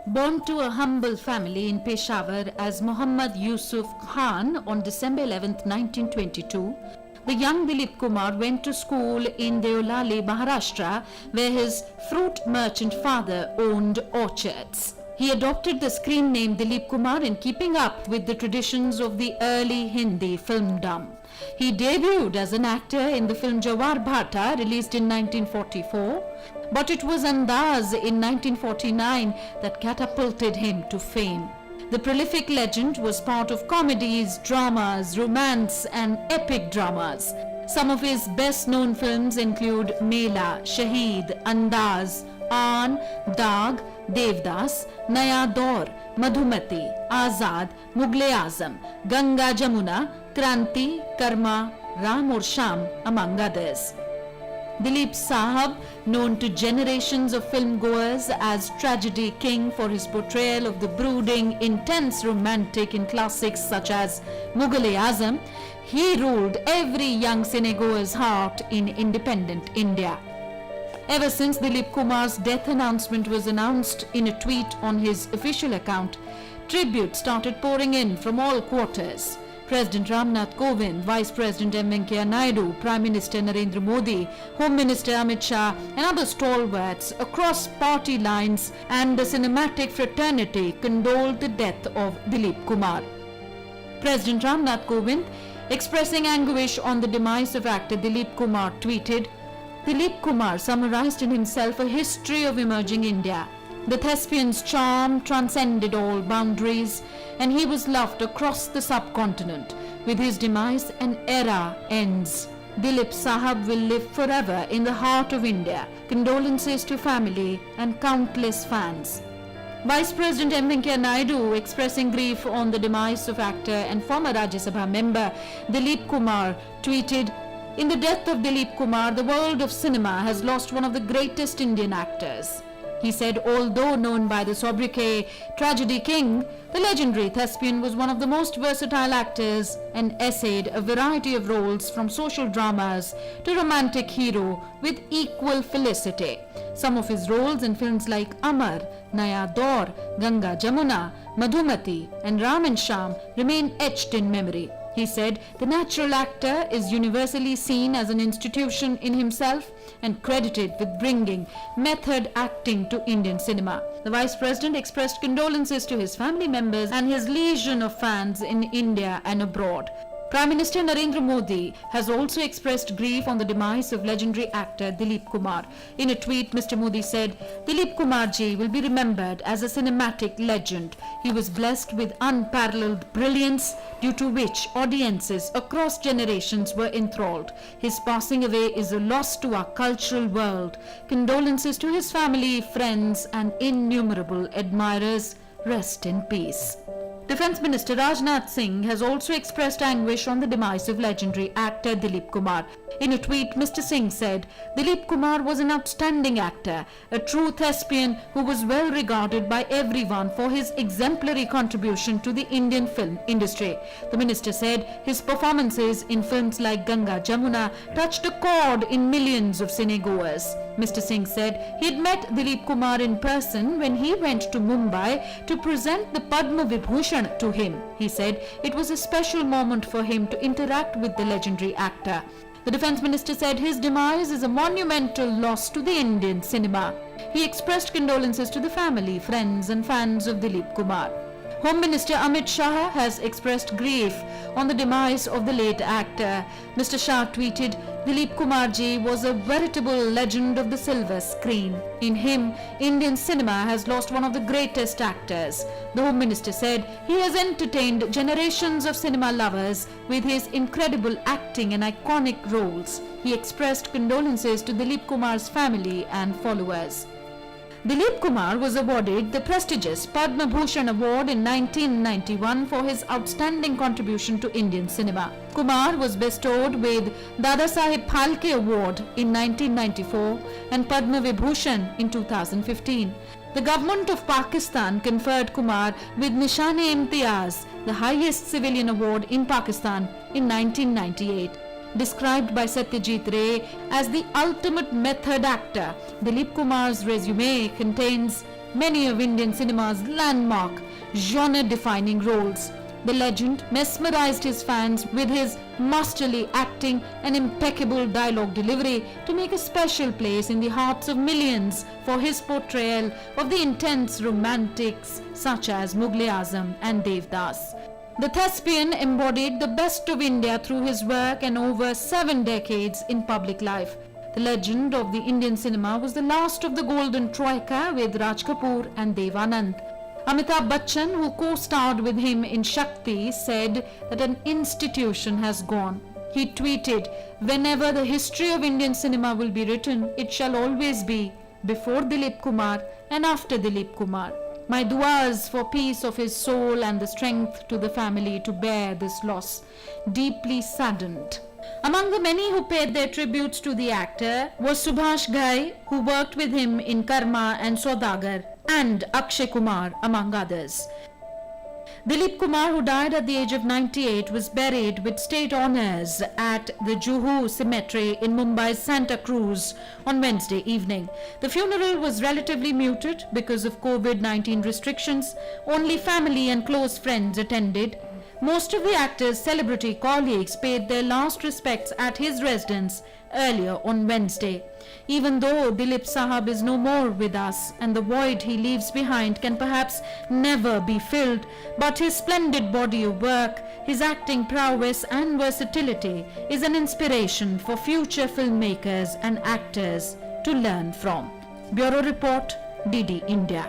Born to a humble family in Peshawar as Muhammad Yusuf Khan on December 11, 1922, the young Dilip Kumar went to school in Deolali, Maharashtra, where his fruit merchant father owned orchards. He adopted the screen name Dilip Kumar in keeping up with the traditions of the early Hindi filmdom. He debuted as an actor in the film Jawar Bhata, released in 1944, but it was Andaz in 1949 that catapulted him to fame. The prolific legend was part of comedies, dramas, romance and epic dramas. Some of his best-known films include Mela, Shaheed, Andaz, Aan, Daag, Devdas, Naya Daur, Madhumati, Azad, Mughal-e-Azam, Ganga Jamuna, Kranti, Karma, Ram aur Sham, among others. Dilip Sahab, known to generations of film-goers as Tragedy King for his portrayal of the brooding, intense romantic in classics such as Mughal-e-Azam, he ruled every young cinegoer's heart in independent India. Ever since Dilip Kumar's death announcement was announced in a tweet on his official account, tributes started pouring in from all quarters. President Ramnath Kovind, Vice President M. Venkaiah Naidu, Prime Minister Narendra Modi, Home Minister Amit Shah and other stalwarts across party lines and the cinematic fraternity condoled the death of Dilip Kumar. President Ramnath Kovind, expressing anguish on the demise of actor Dilip Kumar, tweeted, "Dilip Kumar summarized in himself a history of emerging India. The thespian's charm transcended all boundaries and he was loved across the subcontinent. With his demise, an era ends. Dilip Sahab will live forever in the heart of India. Condolences to family and countless fans." Vice President M. Venkaiah Naidu, expressing grief on the demise of actor and former Rajya Sabha member Dilip Kumar, tweeted, "In the death of Dilip Kumar, the world of cinema has lost one of the greatest Indian actors." He said, although known by the sobriquet Tragedy King, the legendary thespian was one of the most versatile actors and essayed a variety of roles from social dramas to romantic hero with equal felicity. Some of his roles in films like Amar, Naya Daur, Ganga Jamuna, Madhumati and Ram and Sham remain etched in memory. He said, "The natural actor is universally seen as an institution in himself and credited with bringing method acting to Indian cinema." The Vice President expressed condolences to his family members and his legion of fans in India and abroad. Prime Minister Narendra Modi has also expressed grief on the demise of legendary actor Dilip Kumar. In a tweet, Mr. Modi said, "Dilip Kumar ji will be remembered as a cinematic legend. He was blessed with unparalleled brilliance, due to which audiences across generations were enthralled. His passing away is a loss to our cultural world. Condolences to his family, friends and innumerable admirers. Rest in peace." Defence Minister Rajnath Singh has also expressed anguish on the demise of legendary actor Dilip Kumar. In a tweet, Mr. Singh said, "Dilip Kumar was an outstanding actor, a true thespian who was well regarded by everyone for his exemplary contribution to the Indian film industry." The minister said his performances in films like Ganga Jamuna touched a chord in millions of cinegoers. Mr. Singh said he had met Dilip Kumar in person when he went to Mumbai to present the Padma Vibhushan to him. He said it was a special moment for him to interact with the legendary actor. The Defence Minister said his demise is a monumental loss to the Indian cinema. He expressed condolences to the family, friends and fans of Dilip Kumar. Home Minister Amit Shah has expressed grief on the demise of the late actor. Mr. Shah tweeted, "Dilip Kumar ji was a veritable legend of the silver screen. In him, Indian cinema has lost one of the greatest actors." The Home Minister said he has entertained generations of cinema lovers with his incredible acting and iconic roles. He expressed condolences to Dilip Kumar's family and followers. Dilip Kumar was awarded the prestigious Padma Bhushan Award in 1991 for his outstanding contribution to Indian cinema. Kumar was bestowed with Dadasaheb Phalke Award in 1994 and Padma Vibhushan in 2015. The government of Pakistan conferred Kumar with Nishan-e-Imtiyaz, the highest civilian award in Pakistan, in 1998. Described by Satyajit Ray as the ultimate method actor, Dilip Kumar's resume contains many of Indian cinema's landmark, genre-defining roles. The legend mesmerized his fans with his masterly acting and impeccable dialogue delivery to make a special place in the hearts of millions for his portrayal of the intense romantics such as Mughal-e-Azam and Devdas. The thespian embodied the best of India through his work and over 7 decades in public life. The legend of the Indian cinema was the last of the golden troika with Raj Kapoor and Dev Anand. Amitabh Bachchan, who co-starred with him in Shakti, said that an institution has gone. He tweeted, "Whenever the history of Indian cinema will be written, it shall always be before Dilip Kumar and after Dilip Kumar. My duas for peace of his soul and the strength to the family to bear this loss. Deeply saddened." Among the many who paid their tributes to the actor was Subhash Ghai, who worked with him in Karma and Saudagar, and Akshay Kumar, among others. Dilip Kumar, who died at the age of 98, was buried with state honors at the Juhu Cemetery in Mumbai's Santa Cruz on Wednesday evening. The funeral was relatively muted because of COVID-19 restrictions. Only family and close friends attended. Most of the actor's celebrity colleagues paid their last respects at his residence earlier on Wednesday. Even though Dilip Sahab is no more with us and the void he leaves behind can perhaps never be filled, but his splendid body of work, his acting prowess and versatility is an inspiration for future filmmakers and actors to learn from. Bureau Report, DD India.